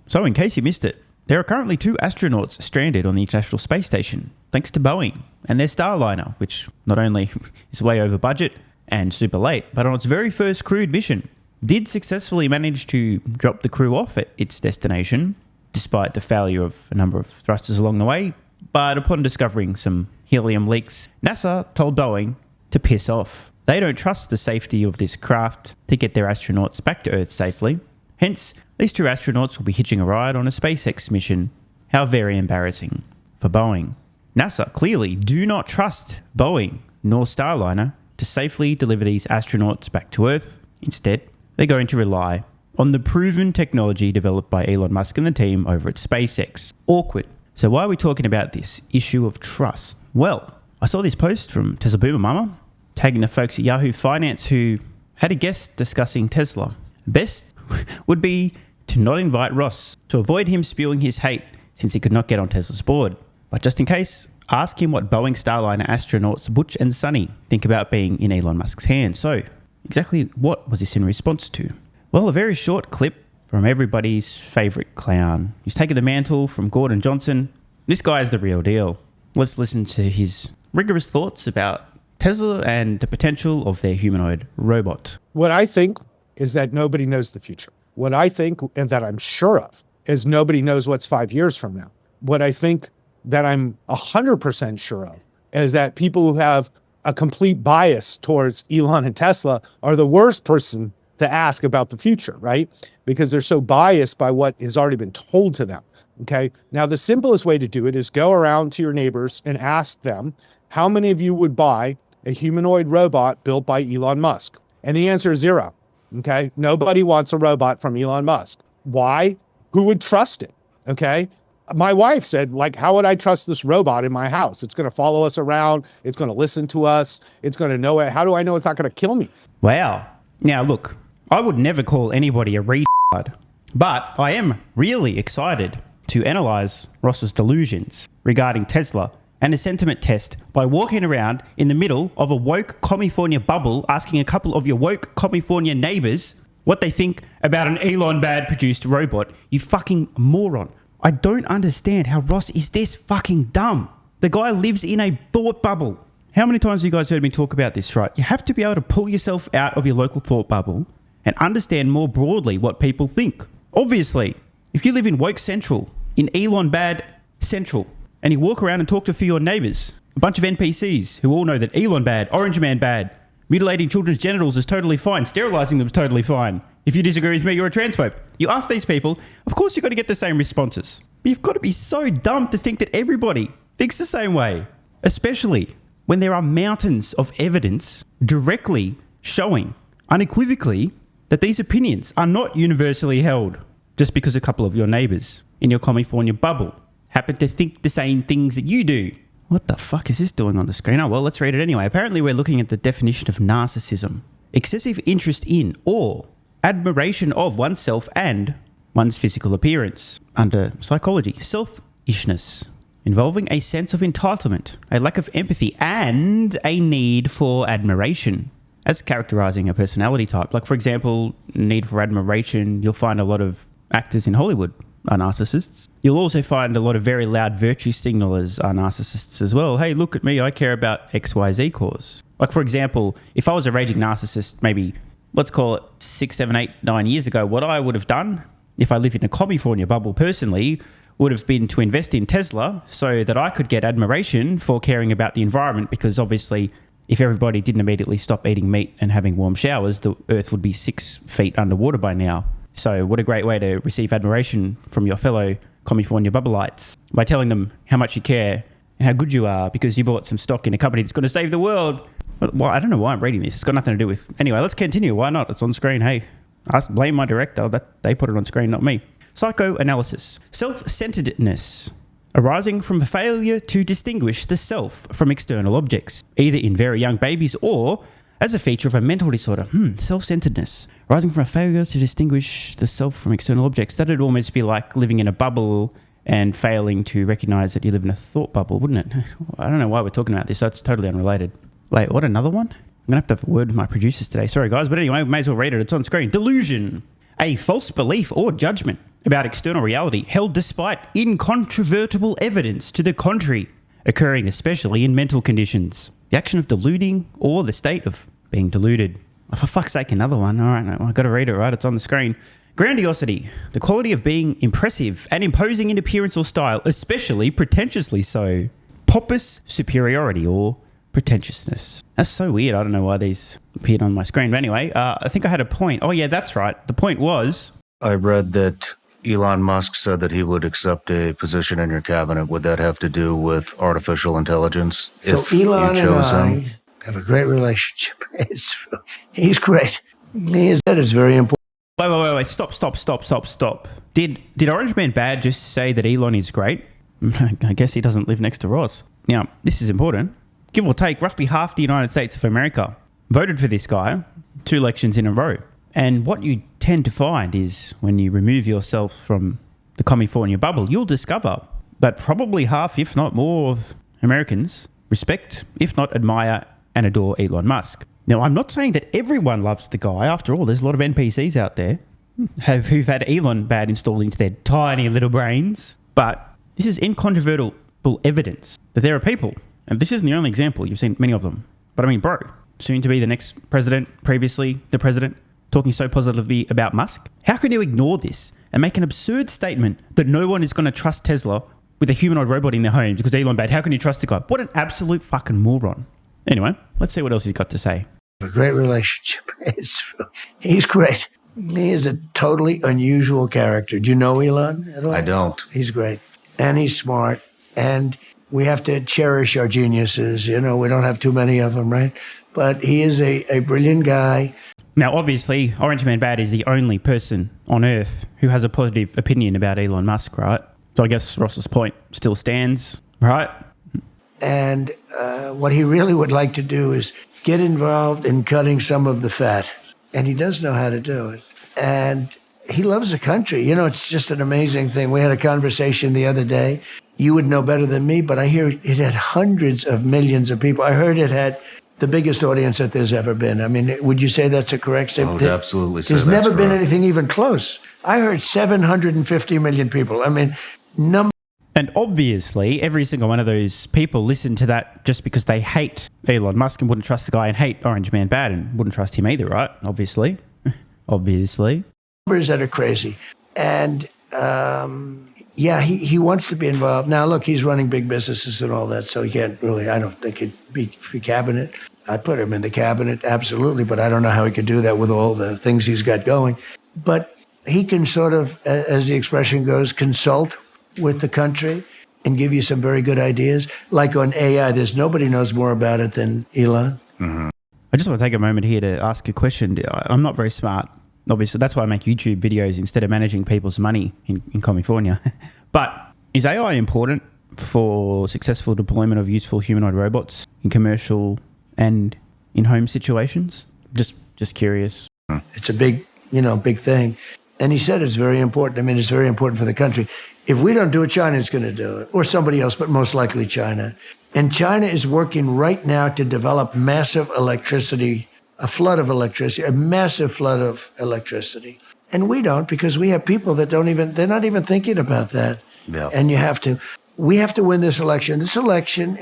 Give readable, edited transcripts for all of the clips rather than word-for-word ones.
So in case you missed it, there are currently 2 astronauts stranded on the International Space Station, thanks to Boeing and their Starliner, which not only is way over budget and super late, but on its very first crewed mission, did successfully manage to drop the crew off at its destination, despite the failure of a number of thrusters along the way. But upon discovering some helium leaks, NASA told Boeing to piss off. They don't trust the safety of this craft to get their astronauts back to Earth safely. Hence, these 2 astronauts will be hitching a ride on a SpaceX mission. How very embarrassing for Boeing. NASA clearly do not trust Boeing nor Starliner to safely deliver these astronauts back to Earth. Instead, they're going to rely on the proven technology developed by Elon Musk and the team over at SpaceX. Awkward. So why are we talking about this issue of trust? Well, I saw this post from Tesla Boomer Mama, tagging the folks at Yahoo Finance who had a guest discussing Tesla. Best would be to not invite Ross, to avoid him spewing his hate since he could not get on Tesla's board. But just in case, ask him what Boeing Starliner astronauts Butch and Sunny think about being in Elon Musk's hands. So, exactly what was this in response to? Well, a very short clip from everybody's favourite clown. He's taken the mantle from Gordon Johnson. This guy is the real deal. Let's listen to his rigorous thoughts about Tesla and the potential of their humanoid robot. What I think is that nobody knows the future. What I think, and that I'm sure of, is nobody knows what's 5 years from now. What I think that I'm 100% sure of is that people who have a complete bias towards Elon and Tesla are the worst person to ask about the future, right? Because they're so biased by what has already been told to them, okay? Now, the simplest way to do it is go around to your neighbors and ask them, how many of you would buy a humanoid robot built by Elon Musk? And the answer is 0. Okay, nobody wants a robot from Elon Musk. Why? Who would trust it? Okay, my wife said, like, how would I trust this robot in my house? It's going to follow us around. It's going to listen to us. It's going to know it. How do I know it's not going to kill me? Wow. Now, look, I would never call anybody a retard, but I am really excited to analyze Ross's delusions regarding Tesla and a sentiment test by walking around in the middle of a woke California bubble asking a couple of your woke California neighbors what they think about an Elon bad produced robot. You fucking moron. I don't understand how Ross is this fucking dumb. The guy lives in a thought bubble. How many times have you guys heard me talk about this, right? You have to be able to pull yourself out of your local thought bubble and understand more broadly what people think. Obviously, if you live in woke central, in Elon bad central, and you walk around and talk to a few of your neighbors, a bunch of NPCs who all know that Elon bad, Orange Man bad, mutilating children's genitals is totally fine, sterilizing them is totally fine. If you disagree with me, you're a transphobe. You ask these people, of course you're going to get the same responses. But you've got to be so dumb to think that everybody thinks the same way, especially when there are mountains of evidence directly showing, unequivocally, that these opinions are not universally held just because a couple of your neighbors in your California bubble happen to think the same things that you do. What the fuck is this doing on the screen? Oh, well, let's read it anyway. Apparently, we're looking at the definition of narcissism. Excessive interest in or admiration of oneself and one's physical appearance. Under psychology, selfishness, involving a sense of entitlement, a lack of empathy, and a need for admiration as characterizing a personality type. Like, for example, need for admiration, you'll find a lot of actors in Hollywood are narcissists. You'll also find a lot of very loud virtue signalers are narcissists as well. Hey, look at me, I care about XYZ cause. Like, for example, if I was a raging narcissist, maybe, let's call it 6, 7, 8, 9 years ago, what I would have done if I lived in a California bubble personally would have been to invest in Tesla so that I could get admiration for caring about the environment, because obviously if everybody didn't immediately stop eating meat and having warm showers, the earth would be 6 feet underwater by now. So what a great way to receive admiration from your fellow California bubbleites by telling them how much you care and how good you are because you bought some stock in a company that's going to save the world. Well, I don't know why I'm reading this. It's got nothing to do with... Anyway, let's continue. Why not? It's on screen. Hey, I blame my director. They put it on screen, not me. Psychoanalysis. Self-centeredness. Arising from a failure to distinguish the self from external objects, either in very young babies or as a feature of a mental disorder. Self-centeredness. Arising from a failure to distinguish the self from external objects. That'd almost be like living in a bubble and failing to recognize that you live in a thought bubble, wouldn't it? I don't know why we're talking about this. That's totally unrelated. Wait, what, another one? I'm going to have a word with my producers today. Sorry, guys. But anyway, we may as well read it. It's on screen. Delusion. A false belief or judgment about external reality held despite incontrovertible evidence to the contrary, occurring especially in mental conditions, the action of deluding or the state of being deluded. Oh, for fuck's sake, another one. All right, I've got to read it, right? It's on the screen. Grandiosity, the quality of being impressive and imposing in appearance or style, especially pretentiously so. Pompous superiority or pretentiousness. That's so weird. I don't know why these appeared on my screen. But anyway, I think I had a point. Oh, yeah, that's right. The point was... I read that Elon Musk said that he would accept a position in your cabinet. Would that have to do with artificial intelligence? So if Elon you chose and I him? have a great relationship. He's great. He is, that is very important. Wait. Stop. Did Orange Man Bad just say that Elon is great? I guess he doesn't live next to Ross. Now, this is important. Give or take, roughly half the United States of America voted for this guy 2 elections in a row. And what you tend to find is when you remove yourself from the California bubble, you'll discover that probably half, if not more, of Americans respect, if not admire and adore Elon Musk. Now, I'm not saying that everyone loves the guy. After all, there's a lot of NPCs out there who've had Elon Bad installed into their tiny little brains. But this is incontrovertible evidence that there are people, and this isn't the only example, you've seen many of them. But I mean, bro, soon to be the next president, previously the president, talking so positively about Musk. How can you ignore this and make an absurd statement that no one is going to trust Tesla with a humanoid robot in their homes because Elon Bad? How can you trust the guy? What an absolute fucking moron. Anyway, let's see what else he's got to say. A great relationship. He's great. He is a totally unusual character. Do you know Elon at all? I don't. He's great. And he's smart. And we have to cherish our geniuses. You know, we don't have too many of them, right? But he is a brilliant guy. Now, obviously, Orange Man Bad is the only person on Earth who has a positive opinion about Elon Musk, right? So I guess Ross's point still stands, right? And what he really would like to do is get involved in cutting some of the fat. And he does know how to do it. And he loves the country. You know, it's just an amazing thing. We had a conversation the other day. You would know better than me, but I hear it had hundreds of millions of people. I heard it had the biggest audience that there's ever been. I mean, would you say that's a correct statement? I would absolutely say there's that's never been correct. anything even close. I heard 750 million people. I mean, And obviously, every single one of those people listen to that just because they hate Elon Musk and wouldn't trust the guy, and hate Orange Man Bad and wouldn't trust him either, right? Obviously. Obviously. numbers that are crazy. And yeah, he wants to be involved. Now, look, he's running big businesses and all that, so he can't really, I don't think he'd be for cabinet. I'd put him in the cabinet, absolutely, but I don't know how he could do that with all the things he's got going. But he can sort of, as the expression goes, consult with the country and give you some very good ideas. Like on AI, there's nobody knows more about it than Elon. Mm-hmm. I just want to take a moment here to ask a question. I'm not very smart, obviously. That's why I make YouTube videos instead of managing people's money in California. But is AI important for successful deployment of useful humanoid robots in commercial and in-home situations? Just curious. It's a big, big thing. And he said it's very important. I mean, it's very important for the country. If we don't do it, China's going to do it, or somebody else, but most likely China. And China is working right now to develop massive electricity, a flood of electricity, a massive flood of electricity. And we don't, because we have people that they're not even thinking about that. Yeah. And we have to win this election. This election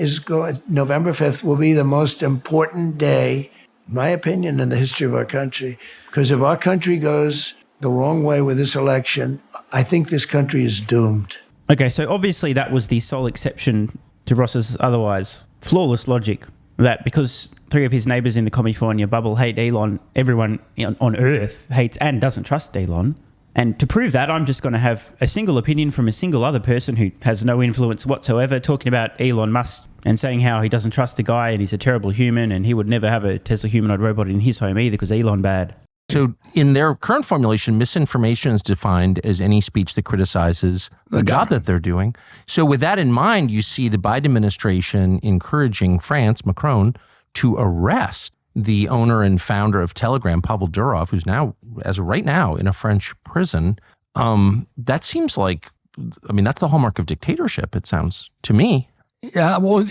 November 5th will be the most important day, in my opinion, in the history of our country. Because if our country goes the wrong way with this election, I think this country is doomed. Okay, so obviously that was the sole exception to Ross's otherwise flawless logic, that because 3 of his neighbours in the California bubble hate Elon, everyone on Earth hates and doesn't trust Elon. And to prove that, I'm just going to have a single opinion from a single other person who has no influence whatsoever talking about Elon Musk and saying how he doesn't trust the guy and he's a terrible human and he would never have a Tesla humanoid robot in his home either because Elon bad. So in their current formulation, misinformation is defined as any speech that criticizes the job that they're doing. So with that in mind, you see the Biden administration encouraging France, Macron, to arrest the owner and founder of Telegram, Pavel Durov, who's now, as of right now, in a French prison. That seems like, that's the hallmark of dictatorship, it sounds to me. Yeah, well,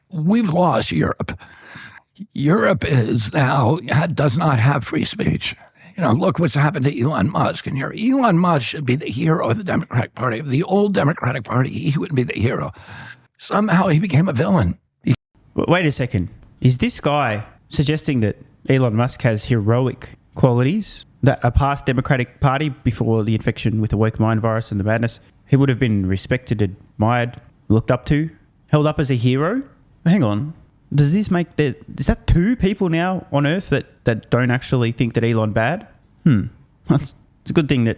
we've lost Europe. Europe does not have free speech. look what's happened to Elon Musk. And here, Elon Musk should be the hero of the Democratic Party. Of the old Democratic Party, he wouldn't be the hero. Somehow he became a villain. Wait a second. Is this guy suggesting that Elon Musk has heroic qualities that a past Democratic Party before the infection with the woke mind virus and the madness, he would have been respected, admired, looked up to, held up as a hero? Hang on. Does this make that... Is that two people now on Earth that don't actually think that Elon bad? It's a good thing that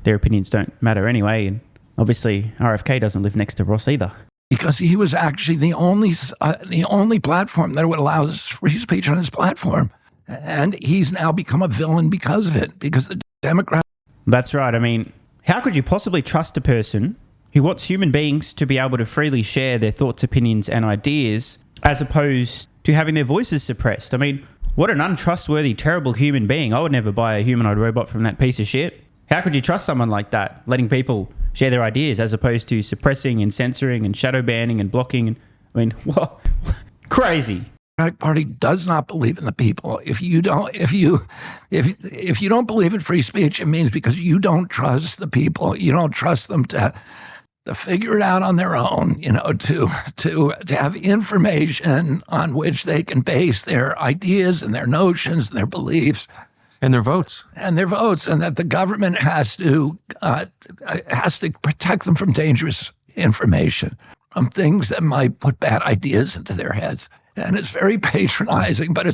their opinions don't matter anyway. And obviously RFK doesn't live next to Ross either. Because he was actually the only platform that would allow free speech on his platform. And he's now become a villain because of it, because the Democrats... That's right. I mean, how could you possibly trust a person who wants human beings to be able to freely share their thoughts, opinions, and ideas, as opposed to having their voices suppressed? I mean, what an untrustworthy, terrible human being. I would never buy a humanoid robot from that piece of shit. How could you trust someone like that, letting people share their ideas as opposed to suppressing and censoring and shadow banning and blocking? And I mean, what? Crazy. Democratic Party does not believe in the people. If you don't believe in free speech, it means because you don't trust the people. You don't trust them to figure it out on their own, to have information on which they can base their ideas and their notions and their beliefs. And their votes. And that the government has to protect them from dangerous information, from things that might put bad ideas into their heads. And it's very patronizing, but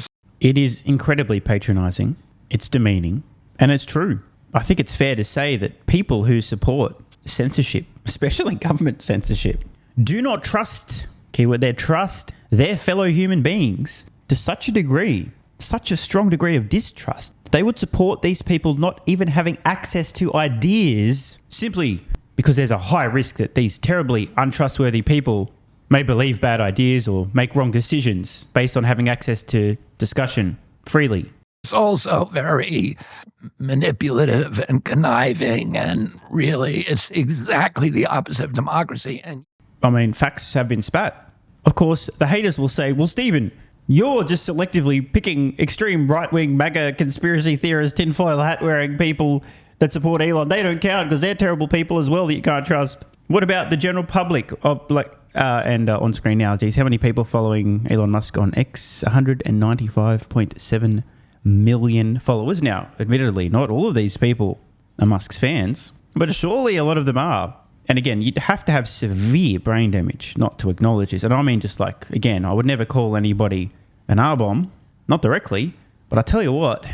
It is incredibly patronizing. It's demeaning. And it's true. I think it's fair to say that people who support censorship, especially government censorship, do not trust, keyword there, trust their fellow human beings to such a degree, such a strong degree of distrust. They would support these people not even having access to ideas simply because there's a high risk that these terribly untrustworthy people may believe bad ideas or make wrong decisions based on having access to discussion freely. It's also very manipulative and conniving, and really it's exactly the opposite of democracy. And I mean, facts have been spat. Of course, the haters will say, well, Stephen, you're just selectively picking extreme right-wing MAGA conspiracy theorists, tinfoil hat-wearing people that support Elon. They don't count because they're terrible people as well that you can't trust. What about the general public? On screen now, geez, how many people following Elon Musk on X? 195.7 million followers. Now, admittedly, not all of these people are Musk's fans, but surely a lot of them are. And again, you'd have to have severe brain damage not to acknowledge this. And I mean, just like, again, I would never call anybody an R-bomb, not directly, but I tell you what,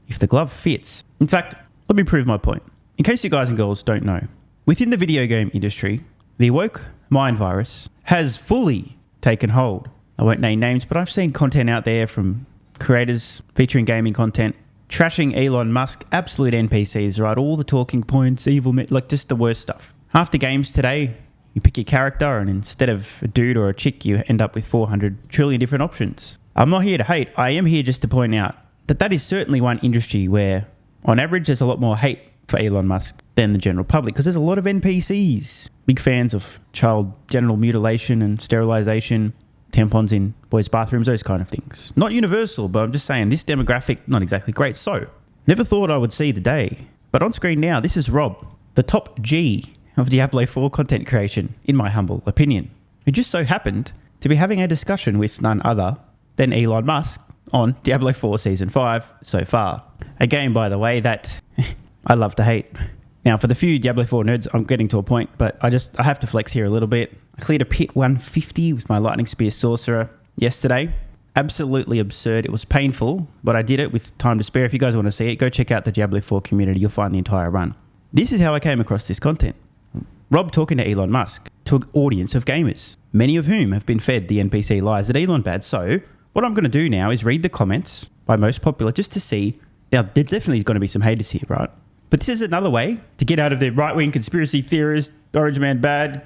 if the glove fits. In fact, let me prove my point. In case you guys and girls don't know, within the video game industry, the woke mind virus has fully taken hold. I won't name names, but I've seen content out there from creators featuring gaming content, trashing Elon Musk, absolute NPCs, right? All the talking points, like just the worst stuff. Half the games today, you pick your character and instead of a dude or a chick, you end up with 400 trillion different options. I'm not here to hate. I am here just to point out that is certainly one industry where, on average, there's a lot more hate for Elon Musk than the general public because there's a lot of NPCs, big fans of child genital mutilation and sterilization, tampons in boys' bathrooms, those kind of things. Not universal, but I'm just saying this demographic, not exactly great. So, never thought I would see the day. But on screen now, this is Rob, the top G of Diablo 4 content creation, in my humble opinion, who just so happened to be having a discussion with none other than Elon Musk on Diablo 4 Season 5 so far. A game, by the way, that I love to hate. Now, for the few Diablo 4 nerds, I'm getting to a point, but I have to flex here a little bit. I cleared a pit 150 with my Lightning Spear Sorcerer yesterday. Absolutely absurd. It was painful, but I did it with time to spare. If you guys want to see it, go check out the Diablo 4 community. You'll find the entire run. This is how I came across this content. Rob talking to Elon Musk, to an audience of gamers, many of whom have been fed the NPC lies that Elon bad. So what I'm going to do now is read the comments by most popular just to see. Now, there's definitely going to be some haters here, right? But this is another way to get out of the right-wing conspiracy theorist, Orange Man bad,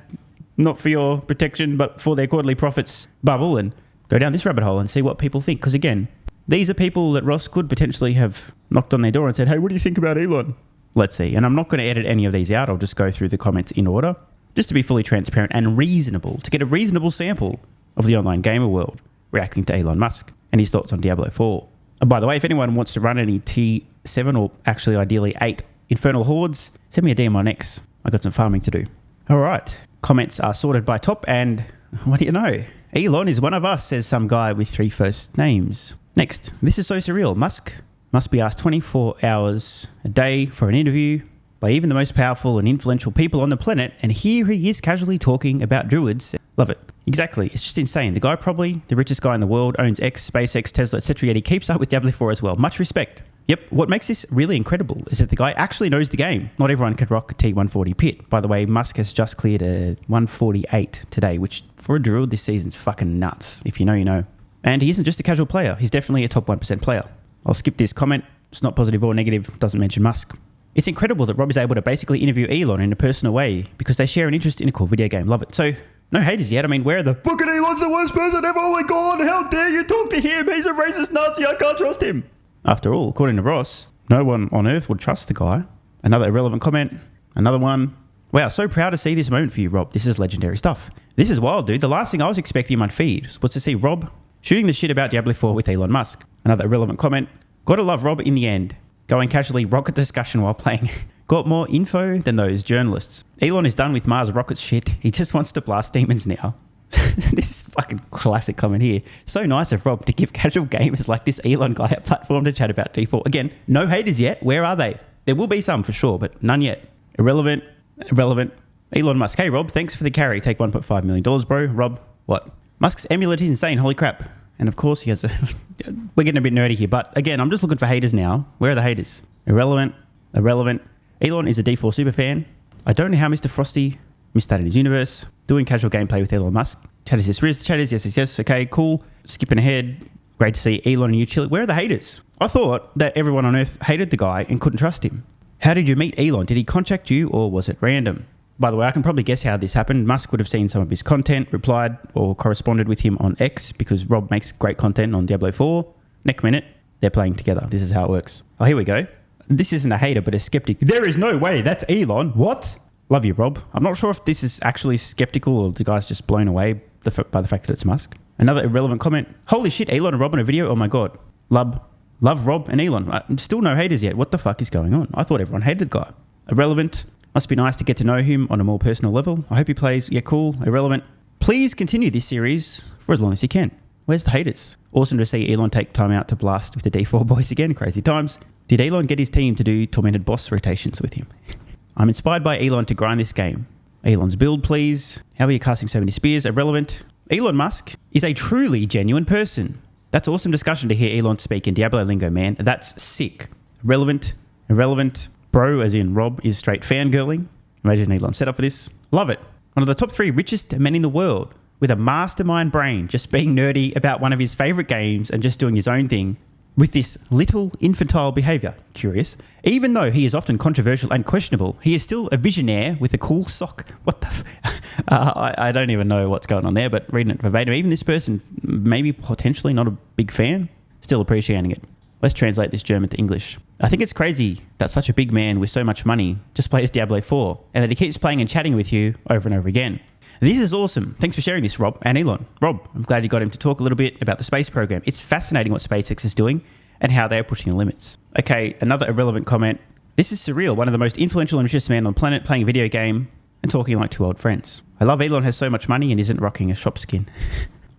not for your protection, but for their quarterly profits bubble, and go down this rabbit hole and see what people think. Because again, these are people that Ross could potentially have knocked on their door and said, hey, what do you think about Elon? Let's see. And I'm not going to edit any of these out. I'll just go through the comments in order, just to be fully transparent and reasonable, to get a reasonable sample of the online gamer world reacting to Elon Musk and his thoughts on Diablo 4. And by the way, if anyone wants to run any T7 or actually ideally 8 Infernal Hordes, send me a DM on X. I got some farming to do. All right. Comments are sorted by top, and what do you know? Elon is one of us, says some guy with 3 first names. Next, this is so surreal. Musk must be asked 24 hours a day for an interview by even the most powerful and influential people on the planet, and here he is casually talking about druids. Love it. Exactly. It's just insane. The guy probably the richest guy in the world, owns X, SpaceX, Tesla, etc. Yet he keeps up with Diablo 4 as well. Much respect. Yep. What makes this really incredible is that the guy actually knows the game. Not everyone can rock a T140 pit. By the way, Musk has just cleared a 148 today, which for a druid this season's fucking nuts. If you know, you know. And he isn't just a casual player. He's definitely a top 1% player. I'll skip this comment. It's not positive or negative. Doesn't mention Musk. It's incredible that Rob is able to basically interview Elon in a personal way because they share an interest in a cool video game. Love it. So, no haters yet. I mean, where are the fucking Elon's the worst person ever? Oh my god, how dare you talk to him? He's a racist Nazi. I can't trust him. After all, according to Ross, no one on earth would trust the guy. Another irrelevant comment. Another one. Wow, so proud to see this moment for you, Rob. This is legendary stuff. This is wild, dude. The last thing I was expecting in my feed was to see Rob shooting the shit about Diablo 4 with Elon Musk. Another irrelevant comment. Gotta love Rob in the end. Going casually rocket discussion while playing. Got more info than those journalists. Elon is done with Mars rockets shit. He just wants to blast demons now. This is fucking classic comment here. So nice of Rob to give casual gamers like this Elon guy a platform to chat about D4. Again, no haters yet. Where are they? There will be some for sure, but none yet. Irrelevant. Elon Musk. Hey, Rob, thanks for the carry. Take $1.5 million, bro. Rob, what? Musk's amulet is insane. Holy crap. And of course, he has a... We're getting a bit nerdy here, but again, I'm just looking for haters now. Where are the haters? Irrelevant. Elon is a D4 super fan. I don't know how Mr. Frosty missed that in his universe. Doing casual gameplay with Elon Musk. Chat is this Riz. Chat is yes. Okay, cool. Skipping ahead. Great to see Elon and you chill. Where are the haters? I thought that everyone on Earth hated the guy and couldn't trust him. How did you meet Elon? Did he contact you or was it random? By the way, I can probably guess how this happened. Musk would have seen some of his content, replied or corresponded with him on X because Rob makes great content on Diablo 4. Next minute, they're playing together. This is how it works. Oh, here we go. This isn't a hater, but a skeptic. There is no way. That's Elon. What? Love you, Rob. I'm not sure if this is actually skeptical or the guy's just blown away by the fact that it's Musk. Another irrelevant comment. Holy shit, Elon and Rob in a video? Oh my god. Love Rob and Elon. Still no haters yet. What the fuck is going on? I thought everyone hated the guy. Irrelevant. Must be nice to get to know him on a more personal level. I hope he plays. Yeah, cool. Irrelevant. Please continue this series for as long as you can. Where's the haters? Awesome to see Elon take time out to blast with the D4 boys again. Crazy times. Did Elon get his team to do tormented boss rotations with him? I'm inspired by Elon to grind this game. Elon's build, please. How are you casting so many spears? Irrelevant. Elon Musk is a truly genuine person. That's awesome discussion to hear Elon speak in Diablo lingo, man. That's sick. Irrelevant. Bro, as in Rob, is straight fangirling. Imagine Elon set up for this. Love it. One of the top 3 richest men in the world with a mastermind brain, just being nerdy about one of his favorite games and just doing his own thing with this little infantile behavior. Curious. Even though he is often controversial and questionable, he is still a visionaire with a cool sock. What the I don't even know what's going on there, but reading it verbatim, even this person, maybe potentially not a big fan, still appreciating it. Let's translate this German to English. I think it's crazy that such a big man with so much money just plays Diablo 4 and that he keeps playing and chatting with you over and over again. This is awesome. Thanks for sharing this, Rob and Elon. Rob, I'm glad you got him to talk a little bit about the space program. It's fascinating what SpaceX is doing and how they are pushing the limits. Okay, another irrelevant comment. This is surreal. One of the most influential and richest men on the planet playing a video game and talking like 2 old friends. I love Elon has so much money and isn't rocking a shop skin.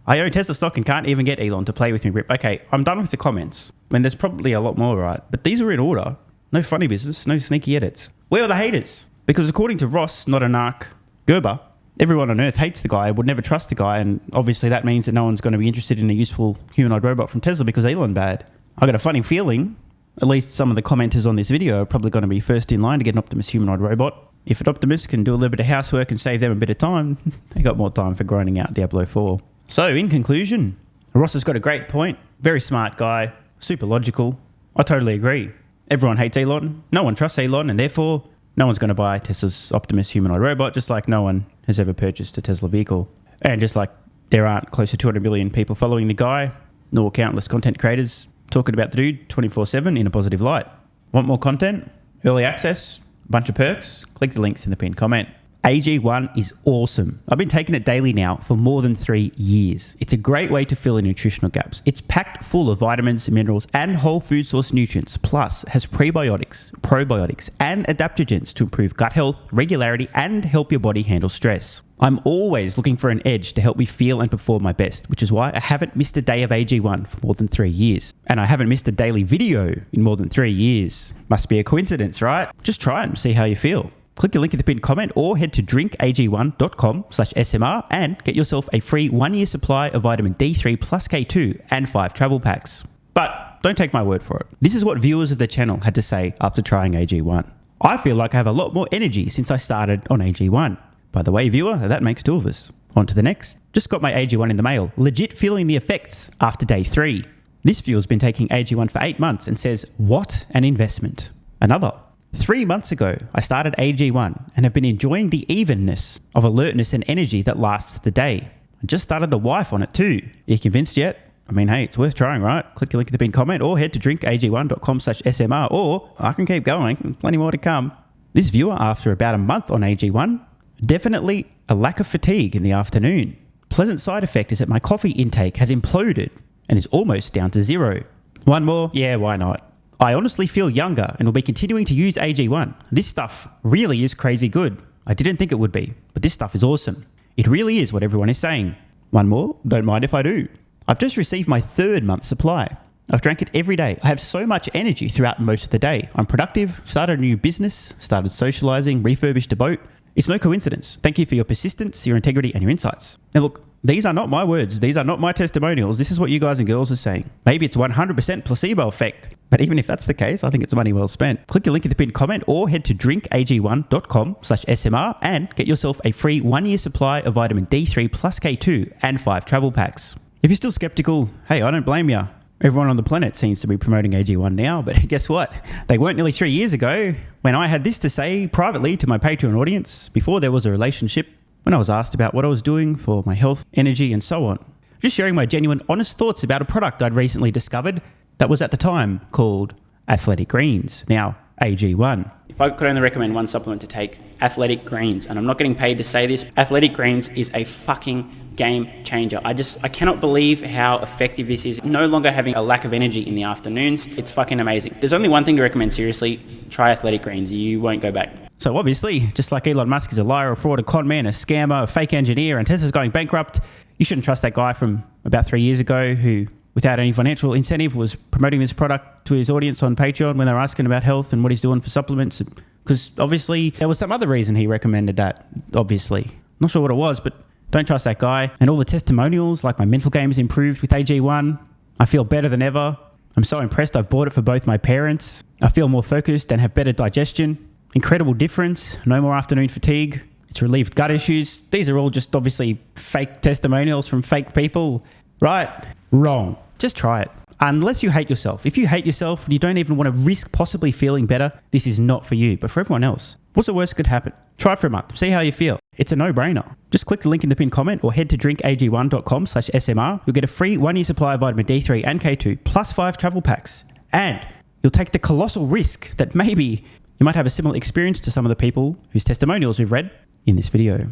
I own Tesla stock and can't even get Elon to play with me, Rip. Okay, I'm done with the comments. I mean, there's probably a lot more, right? But these are in order. No funny business, no sneaky edits. Where are the haters? Because according to Ross, not a narc, Gerber, everyone on Earth hates the guy, would never trust the guy, and obviously that means that no one's going to be interested in a useful humanoid robot from Tesla because Elon bad. I got a funny feeling, at least some of the commenters on this video are probably going to be first in line to get an Optimus humanoid robot. If an Optimus can do a little bit of housework and save them a bit of time, they got more time for grinding out Diablo 4. So, in conclusion, Ross has got a great point. Very smart guy, super logical. I totally agree. Everyone hates Elon. No one trusts Elon, and therefore, no one's going to buy Tesla's Optimus humanoid robot, just like no one has ever purchased a Tesla vehicle. And just like there aren't close to 200 million people following the guy, nor countless content creators talking about the dude 24/7 in a positive light. Want more content? Early access? Bunch of perks? Click the links in the pinned comment. AG1 is awesome. I've been taking it daily now for more than 3 years. It's a great way to fill in nutritional gaps. It's packed full of vitamins, minerals, and whole food source nutrients. Plus, has prebiotics, probiotics, and adaptogens to improve gut health, regularity, and help your body handle stress. I'm always looking for an edge to help me feel and perform my best, which is why I haven't missed a day of AG1 for more than 3 years. And I haven't missed a daily video in more than 3 years. Must be a coincidence, right? Just try it and see how you feel. Click the link in the pinned comment or head to drinkag1.com/SMR and get yourself a free 1-year supply of vitamin D3 plus K2 and 5 travel packs. But don't take my word for it. This is what viewers of the channel had to say after trying AG1. I feel like I have a lot more energy since I started on AG1. By the way, viewer, that makes 2 of us. On to the next. Just got my AG1 in the mail. Legit feeling the effects after day 3. This viewer's been taking AG1 for 8 months and says, what an investment. Another. 3 months ago, I started AG1 and have been enjoying the evenness of alertness and energy that lasts the day. I just started the wife on it too. Are you convinced yet? I mean, hey, it's worth trying, right? Click the link in the pinned comment or head to drinkag1.com/SMR or I can keep going. Plenty more to come. This viewer, after about a month on AG1, definitely a lack of fatigue in the afternoon. Pleasant side effect is that my coffee intake has imploded and is almost down to 0. One more? Yeah, why not? I honestly feel younger and will be continuing to use AG1. This stuff really is crazy good. I didn't think it would be, but this stuff is awesome. It really is what everyone is saying. One more? Don't mind if I do. I've just received my 3rd month supply. I've drank it every day. I have so much energy throughout most of the day. I'm productive, started a new business, started socializing, refurbished a boat. It's no coincidence. Thank you for your persistence, your integrity, and your insights. Now look, these are not my words. These are not my testimonials. This is what you guys and girls are saying. Maybe it's 100% placebo effect. But even if that's the case, I think it's money well spent. Click the link in the pinned comment or head to drinkag1.com/SMR and get yourself a free 1-year supply of vitamin D3 plus K2 and 5 travel packs. If you're still skeptical, hey, I don't blame you. Everyone on the planet seems to be promoting AG1 now, but guess what? They weren't nearly 3 years ago when I had this to say privately to my Patreon audience before there was a relationship, when I was asked about what I was doing for my health, energy, and so on. Just sharing my genuine, honest thoughts about a product I'd recently discovered that was at the time called Athletic Greens, now AG1. If I could only recommend one supplement to take, Athletic Greens, and I'm not getting paid to say this, Athletic Greens is a fucking game changer. I cannot believe how effective this is. No longer having a lack of energy in the afternoons. It's fucking amazing. There's only one thing to recommend seriously. Try Athletic Greens. You won't go back. So obviously, just like Elon Musk is a liar, a fraud, a con man, a scammer, a fake engineer, and Tesla's going bankrupt, you shouldn't trust that guy from about 3 years ago who, without any financial incentive, was promoting this product to his audience on Patreon when they were asking about health and what he's doing for supplements. Because obviously, there was some other reason he recommended that, obviously. Not sure what it was, but don't trust that guy. And all the testimonials, like my mental game has improved with AG1. I feel better than ever. I'm so impressed I've bought it for both my parents. I feel more focused and have better digestion. Incredible difference. No more afternoon fatigue. It's relieved gut issues. These are all just obviously fake testimonials from fake people. Right? Wrong. Just try it. Unless you hate yourself. If you hate yourself and you don't even want to risk possibly feeling better, this is not for you. But for everyone else, what's the worst that could happen? Try it for a month. See how you feel. It's a no-brainer. Just click the link in the pinned comment or head to drinkag1.com/SMR. You'll get a free 1-year supply of vitamin D3 and K2 plus 5 travel packs. And you'll take the colossal risk that maybe you might have a similar experience to some of the people whose testimonials we've read in this video.